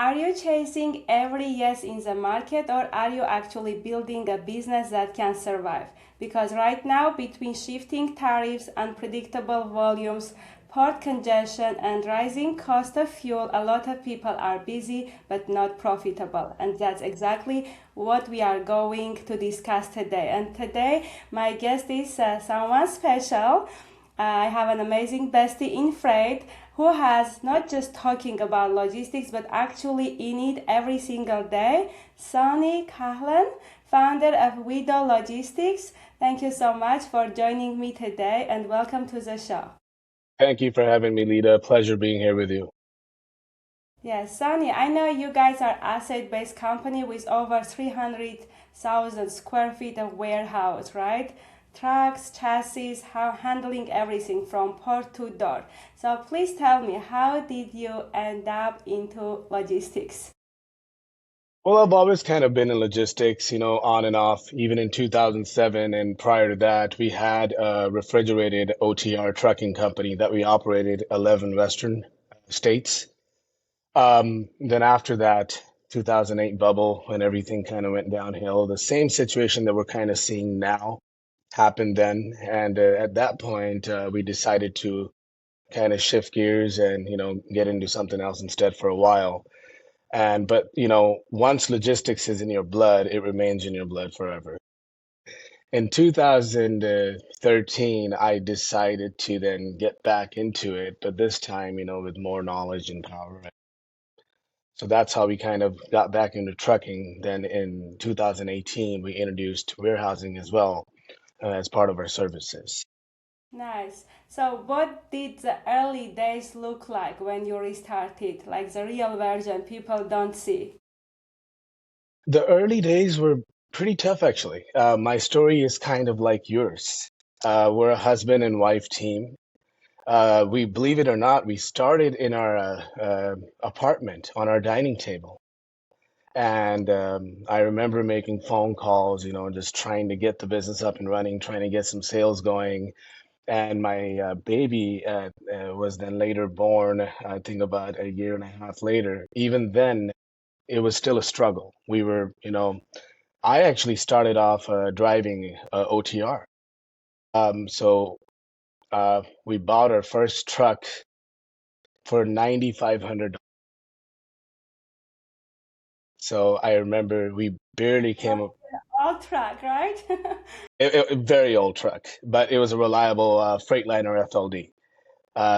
Are you chasing every yes in the market, or are you actually building a business that can survive? Because right now, between shifting tariffs, unpredictable volumes, port congestion, and rising cost of fuel, a lot of people are busy but not profitable. And that's exactly what we are going to discuss today. And today, my guest is someone special. I have an amazing bestie in freight who has not just talking about logistics but actually in it every single day. Sunny Kahlon, founder of WeDo Logistics. Thank you so much for joining me today and welcome to the show. Thank you for having me, Lita. Pleasure being here with you. Yes, Sunny, I know you guys are asset-based company with over 300,000 square feet of warehouse, right? Trucks, chassis, handling everything from port to door. So please tell me, how did you end up into logistics? Well, I've always kind of been in logistics, on and off. Even in 2007 and prior to that, we had a refrigerated OTR trucking company that we operated 11 Western states. Then after that, 2008 bubble, when everything kind of went downhill, the same situation that we're kind of seeing now happened then. And at that point, we decided to kind of shift gears and, get into something else instead for a while. But once logistics is in your blood, it remains in your blood forever. In 2013, I decided to then get back into it, but this time, with more knowledge and power. So that's how we kind of got back into trucking. Then in 2018, we introduced warehousing as well as part of our services. Nice. So what did the early days look like when you restarted? Like the real version people don't see. The early days were pretty tough, actually. My story is kind of like yours. We're a husband and wife team. We, believe it or not, we started in our apartment on our dining table. And I remember making phone calls, just trying to get the business up and running, trying to get some sales going. And my baby was then later born, I think about a year and a half later. Even then, it was still a struggle. I actually started off driving OTR. So we bought our first truck for $9,500. So I remember we barely came up. All track, right? Very old truck, but it was a reliable Freightliner FLD.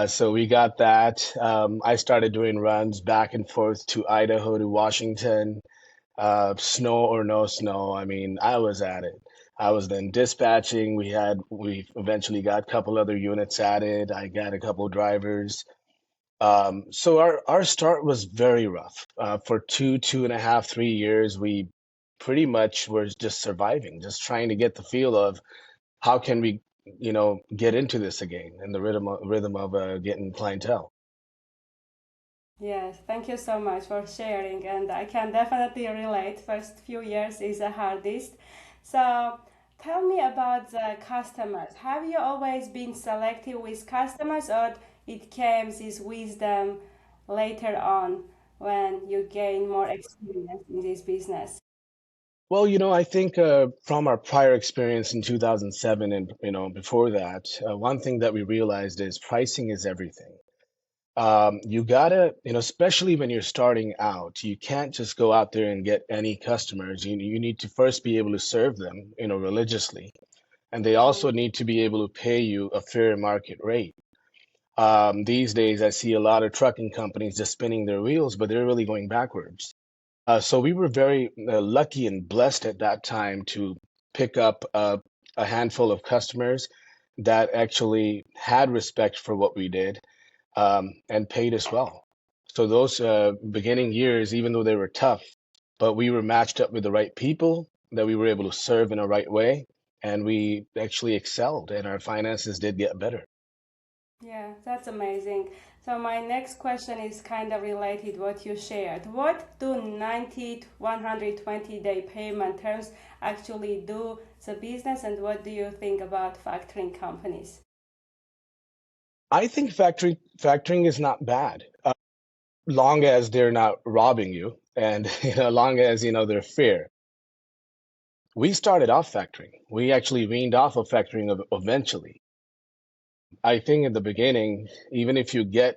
So we got that. I started doing runs back and forth to Idaho to Washington, snow or no snow. I mean, I was at it. I was then dispatching. We eventually got a couple other units added. I got a couple drivers. So our start was very rough. For 2.5, 3 years, we pretty much were just surviving, just trying to get the feel of how can we, get into this again and the rhythm of getting clientele. Yes, thank you so much for sharing, and I can definitely relate. First few years is the hardest. So, tell me about the customers. Have you always been selective with customers, or it came this wisdom later on when you gain more experience in this business? Well, I think from our prior experience in 2007 and before that, one thing that we realized is pricing is everything. You gotta, especially when you're starting out, you can't just go out there and get any customers. You need to first be able to serve them, religiously, and they also need to be able to pay you a fair market rate. These days, I see a lot of trucking companies just spinning their wheels, but they're really going backwards. So we were very lucky and blessed at that time to pick up a handful of customers that actually had respect for what we did, and paid us well. So those beginning years, even though they were tough, but we were matched up with the right people that we were able to serve in a right way, and we actually excelled, and our finances did get better. Yeah, that's amazing. So my next question is kind of related what you shared. What do 90 to 120 day payment terms actually do the business, and what do you think about factoring companies? I think factoring is not bad. long as they're not robbing you, and long as they're fair. We started off factoring. We actually weaned off of factoring eventually. I think in the beginning, even if you get,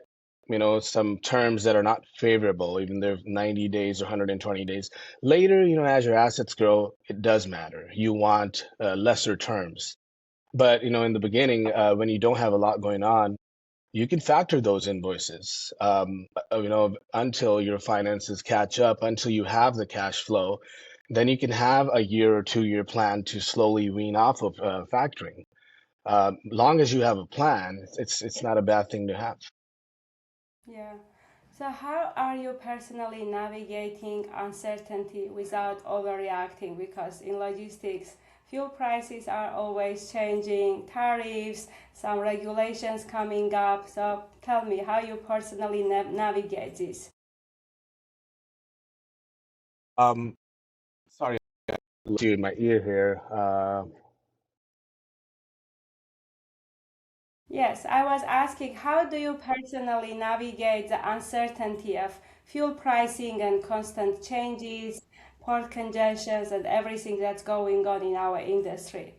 some terms that are not favorable, even they're 90 days or 120 days, later, as your assets grow, it does matter. You want lesser terms. But, in the beginning, when you don't have a lot going on, you can factor those invoices, until your finances catch up, until you have the cash flow. Then you can have a year or 2 year plan to slowly wean off of factoring. Long as you have a plan, it's not a bad thing to have. Yeah. So, how are you personally navigating uncertainty without overreacting? Because in logistics, fuel prices are always changing, tariffs, some regulations coming up. So, tell me how you personally navigate this. Um, Sorry, you in my ear here. Yes, I was asking how do you personally navigate the uncertainty of fuel pricing and constant changes, port congestions, and everything that's going on in our industry?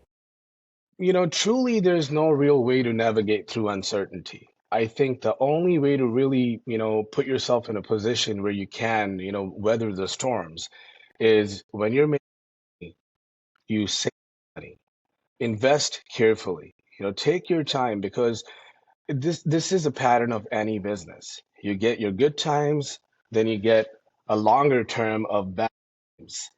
Truly, there's no real way to navigate through uncertainty. I think the only way to really, put yourself in a position where you can, weather the storms is when you're making, you save money, invest carefully, take your time because this is a pattern of any business. You get your good times, then you get a longer term of bad times.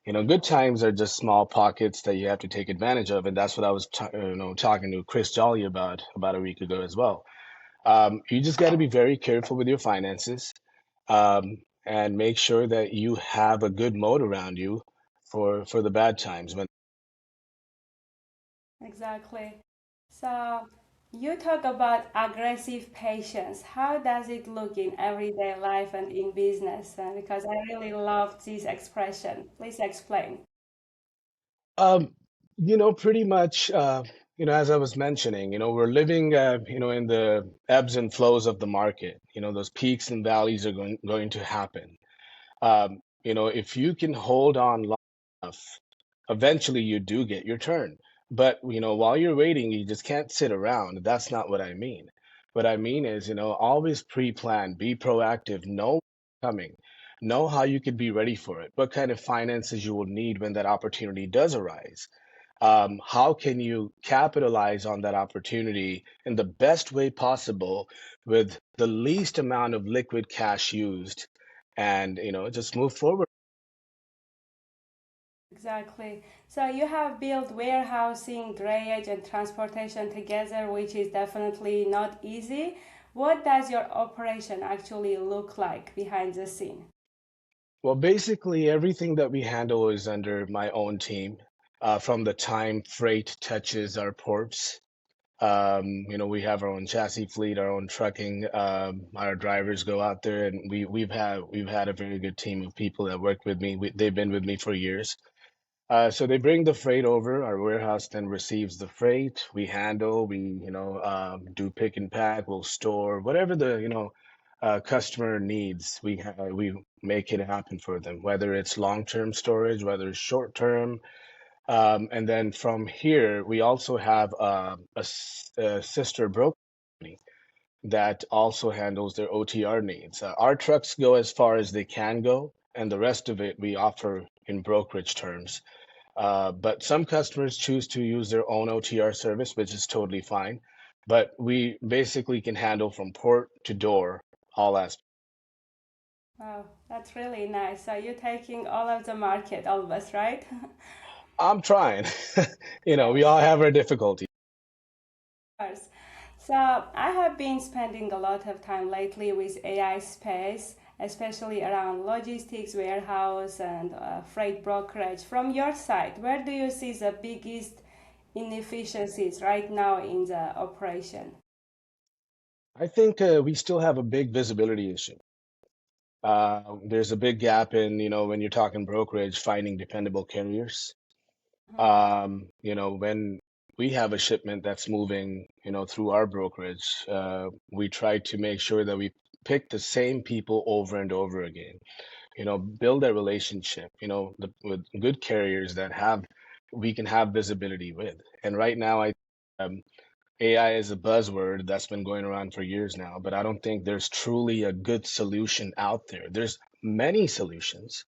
Good times are just small pockets that you have to take advantage of, and that's what I was talking to Chris Jolly about a week ago as well. You just got to be very careful with your finances, and make sure that you have a good moat around you for the bad times. When Exactly. So you talk about aggressive patience. How does it look in everyday life and in business? Because I really love this expression. Please explain. Um, pretty much, as I was mentioning, we're living, in the ebbs and flows of the market. Those peaks and valleys are going to happen. If you can hold on long enough, eventually you do get your turn. But, while you're waiting, you just can't sit around. That's not what I mean. What I mean is, always pre-plan, be proactive, know what's coming, know how you could be ready for it, what kind of finances you will need when that opportunity does arise. How can you capitalize on that opportunity in the best way possible with the least amount of liquid cash used, and just move forward. Exactly. So you have built warehousing, drayage, and transportation together, which is definitely not easy. What does your operation actually look like behind the scene? Well, basically everything that we handle is under my own team. From the time freight touches our ports, we have our own chassis fleet, our own trucking. Our drivers go out there, and we've had a very good team of people that work with me. They've been with me for years. So they bring the freight over. Our warehouse then receives the freight. We handle. We do pick and pack. We'll store whatever the customer needs. We make it happen for them. Whether it's long-term storage, whether it's short-term, and then from here we also have a sister broker company that also handles their OTR needs. Our trucks go as far as they can go, and the rest of it we offer in brokerage terms. But some customers choose to use their own OTR service, which is totally fine. But we basically can handle from port to door all aspects. Wow, that's really nice. So you're taking all of the market almost, right? I'm trying. We all Yes. have our difficulties. Course. So I have been spending a lot of time lately with AI space, especially around logistics, warehouse, and freight brokerage. From your side, where do you see the biggest inefficiencies right now in the operation? I think we still have a big visibility issue. There's a big gap in, when you're talking brokerage, finding dependable carriers. Mhm. When we have a shipment that's moving, through our brokerage, we try to make sure that we pick the same people over and over again. Build a relationship, with good carriers that we can have visibility with. And right now, um, AI is a buzzword that's been going around for years now, but I don't think there's truly a good solution out there. There's many solutions,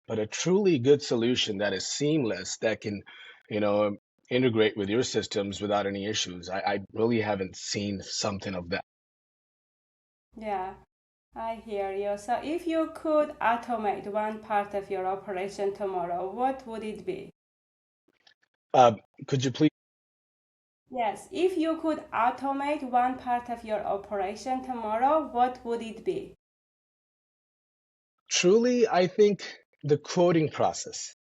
but a truly good solution that is seamless, that can, you know, integrate with your systems without any issues. I really haven't seen something of that. Yeah, I hear you. So, if you could automate one part of your operation tomorrow, what would it be? Uh, could you please? Yes, if you could automate one part of your operation tomorrow, what would it be? Truly, I think the quoting process.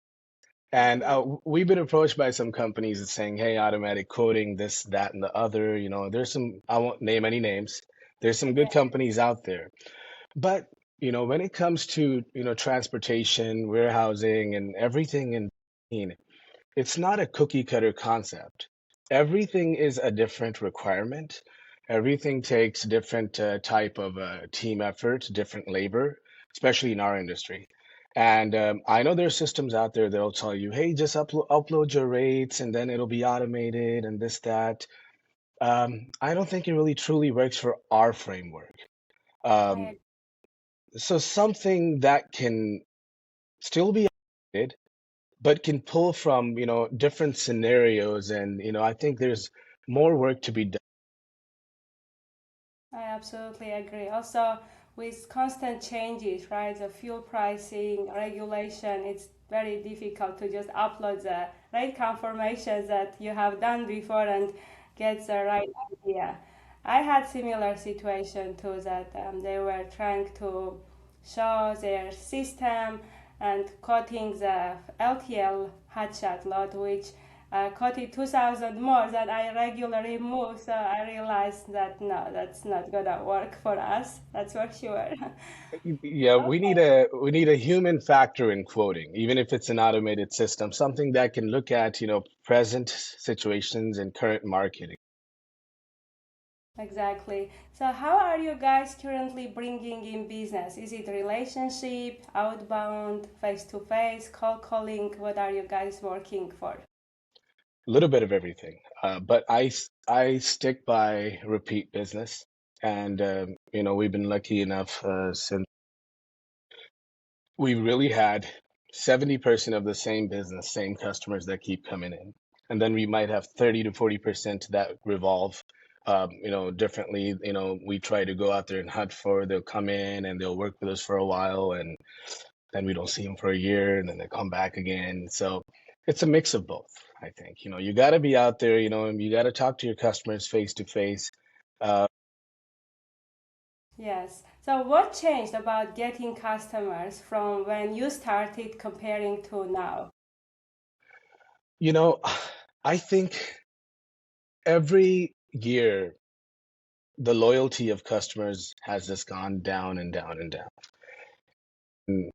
And Mm-hmm. we've been approached by some companies that's saying, hey, automatic quoting, this, that, and the other. There's some, I won't name any names. There's some good Yeah, companies out there. But, when it comes to, transportation, warehousing, and everything in between, it's not a cookie cutter concept. Everything is a different requirement. Everything takes different type of team effort, different labor, especially in our industry. And I know there's systems out there that'll tell you, hey, just upload your rates and then it'll be automated and this, that. I don't think it really truly works for our framework. I Um, so something that can still be automated, but can pull from, different scenarios. And, I think there's more work to be done. I absolutely agree. Also, with constant changes, right, the fuel pricing, regulation, it's very difficult to just upload the right confirmations that you have done before and get the right idea. I had similar situation too that they were trying to show their system and quoting the LTL hotshot load, which quoted 2,000 more that I regularly move. So I realized that no, that's not gonna work for us. That's for sure. Yeah, we Okay. need a human factor in quoting, even if it's an automated system, something that can look at, present situations and current marketing. Exactly. So how are you guys currently bringing in business? Is it relationship, outbound, face to face, cold calling? What are you guys working for? A little bit of everything. But I stick by repeat business. And, we've been lucky enough since we really had 70% of the same business, same customers that keep coming in. And then we might have 30 to 40% that revolve, differently. We try to go out there and hunt for, they'll come in and they'll work with us for a while, and then we don't see them for a year, and then they come back again. So it's a mix of both, I think. You got to be out there, and you got to talk to your customers face to face. Uh, Yes. So what changed about getting customers from when you started comparing to now? you know, I think every year the loyalty of customers has just gone down and down and down. And,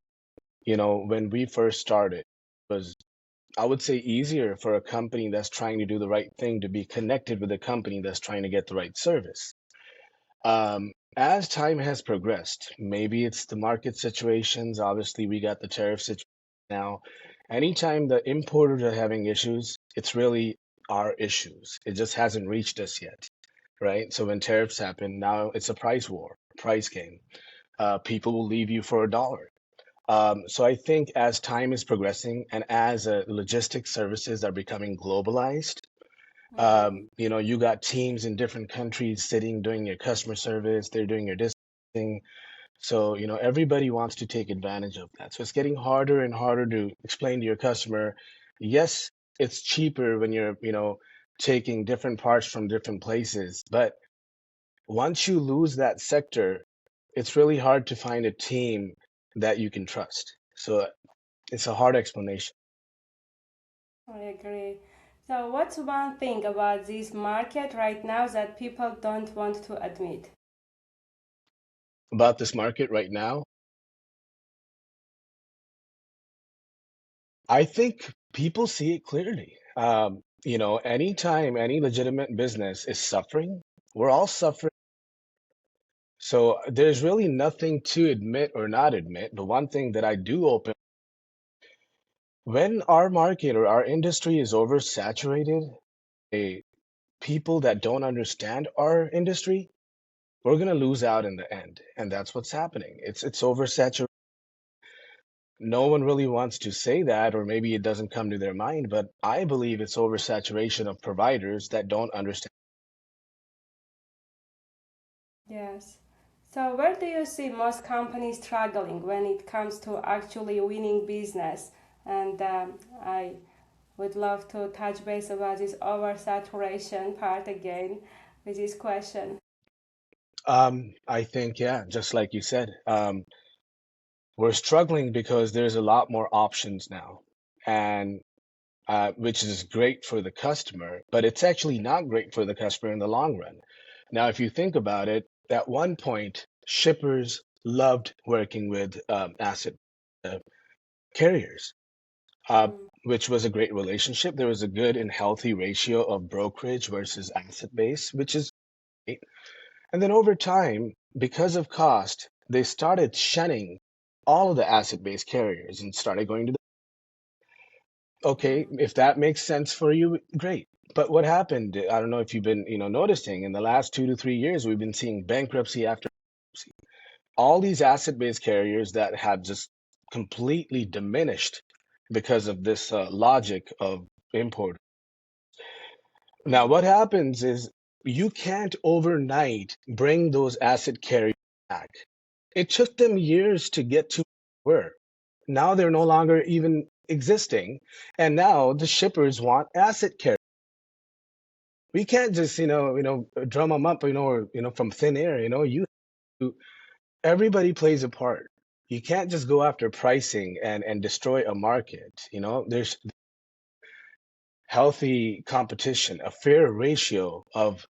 when we first started, it was, I would say, easier for a company that's trying to do the right thing to be connected with a company that's trying to get the right service. As time has progressed, maybe it's the market situations. Obviously, we got the tariff situation now. Anytime the importers are having issues, it's really our issues. It just hasn't reached us yet, right? So when tariffs happen, now it's a price war, price game. People will leave you for a dollar. So I think as time is progressing and as logistics services are becoming globalized, Mm-hmm. you got teams in different countries sitting doing your customer service, they're doing your distancing. So, everybody wants to take advantage of that. So it's getting harder and harder to explain to your customer, yes, it's cheaper when you're, taking different parts from different places. But once you lose that sector, it's really hard to find a team that you can trust. So it's a hard explanation. I agree. So what's one thing about this market right now that people don't want to admit? About this market right now, I think people see it clearly. Anytime any legitimate business is suffering, we're all suffering. So there's really nothing to admit or not admit. The one thing that I do open, when our market or our industry is oversaturated, a people that don't understand our industry, we're going to lose out in the end. And that's what's happening. It's oversaturated. No one really wants to say that, or maybe it doesn't come to their mind, but I believe it's oversaturation of providers that don't understand. Yes. So, where do you see most companies struggling when it comes to actually winning business? And I would love to touch base about this oversaturation part again with this question. I think, yeah, just like you said, we're struggling because there's a lot more options now, and which is great for the customer, but it's actually not great for the customer in the long run. Now, if you think about it, at one point, shippers loved working with asset uh, carriers, uh, Mm, which was a great relationship. There was a good and healthy ratio of brokerage versus asset base, which is great. And then over time, because of cost, they started shunning all of the asset-based carriers and started going to the, okay, mm, if that makes sense for you, great. But what happened, I don't know if you've been, noticing in the last 2 to 3 years, we've been seeing bankruptcy after bankruptcy. All these asset-based carriers that have just completely diminished because of this logic of import. Now, what mm, happens is you can't overnight bring those asset carriers back. It took them years to get to where they were. Now they're no yes. longer even existing, and now the shippers want asset carriers. We can't just, drum them up, or from thin air. Everybody plays a part. You can't just go after pricing and destroy a market. There's healthy competition, a fair ratio of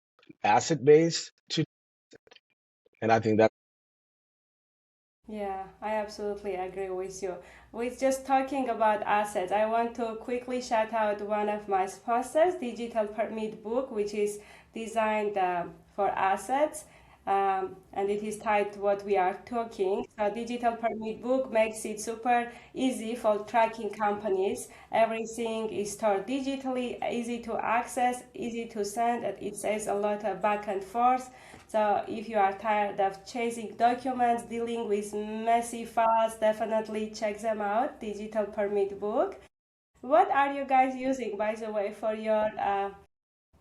asset base to, and I think that. Yeah, I absolutely agree with you. With just talking about assets, I want to quickly shout out one of my sponsors, Digital Permit Book, which is designed for assets, and it is tied to what we are talking. So, Digital Permit Book makes it super easy for tracking companies. Everything is stored digitally, easy to access, easy to send, and it saves a lot of back and forth. So if you are tired of chasing documents, dealing with messy files, definitely check them out. Digital Permit Book. What are you guys using, by the way, for your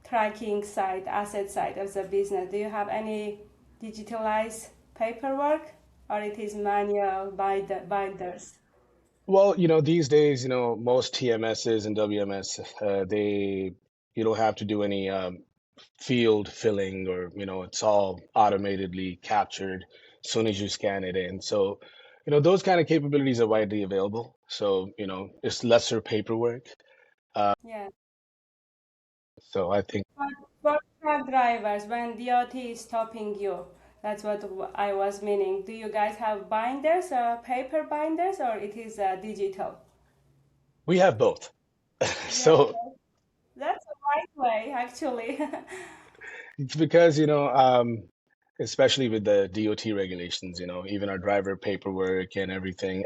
tracking side, asset side of the business? Do you have any digitalized paperwork, or it is manual binders? Well, these days, most TMSs and WMS, you don't have to do any field filling, or, it's all automatically captured as soon as you scan it in. So, those kind of capabilities are widely available. So, it's lesser paperwork. Yeah. So I think For truck drivers, when DOT is stopping you, that's what I was meaning. Do you guys have binders, paper binders, or it is digital? we have both. Yeah, So that's a right way, actually. it's because, especially with the DOT regulations, even our driver paperwork and everything,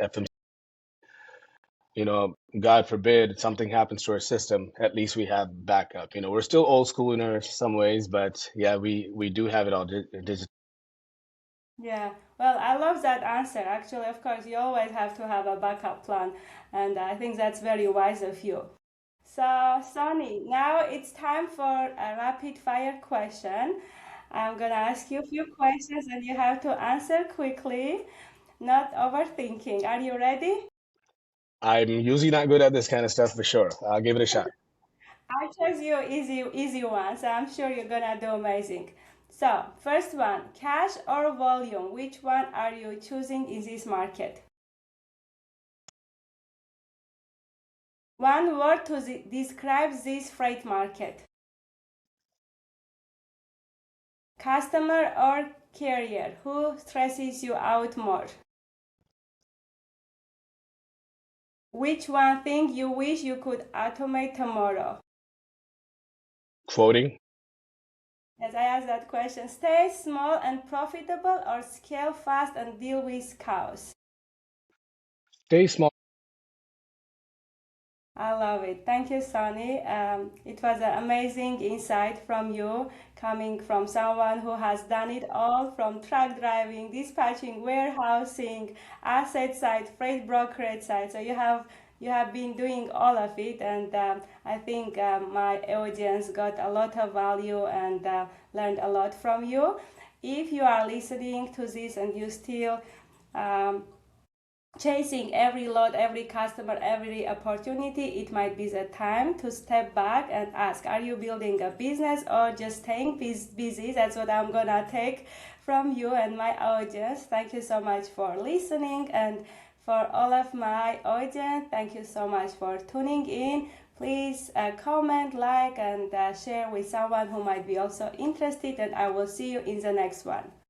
God forbid something happens to our system, at least we have backup. We're still old school in some ways, but yeah, we do have it all digital. Yeah, well, I love that answer. Actually, of course, you always have to have a backup plan, and I think that's very wise of you. So, Sonny, now it's time for a rapid fire question. I'm gonna ask you a few questions and you have to answer quickly, not overthinking. Are you ready? I'm usually not good at this kind of stuff for sure. I'll give it a shot. I chose you easy ones. I'm sure you're gonna do amazing. So, first one, cash or volume? Which one are you choosing in this market? One word to describe this freight market. Customer or carrier? Who stresses you out more? Which one thing you wish you could automate tomorrow? Quoting. Yes, I asked that question. Stay small and profitable or scale fast and deal with chaos? Stay small. I love it. Thank you, Sunny. It was an amazing insight from you, coming from someone who has done it all from truck driving, dispatching, warehousing, asset side, freight brokerage side. So you have been doing all of it, and I think my audience got a lot of value and learned a lot from you. If you are listening to this and you still um, chasing every load, every customer, every opportunity, it might be the time to step back and ask, are you building a business or just staying busy? That's what I'm gonna take from you and my audience. Thank you so much for listening, and for all of my audience, thank you so much for tuning in. Please comment, like, and share with someone who might be also interested, and I will see you in the next one.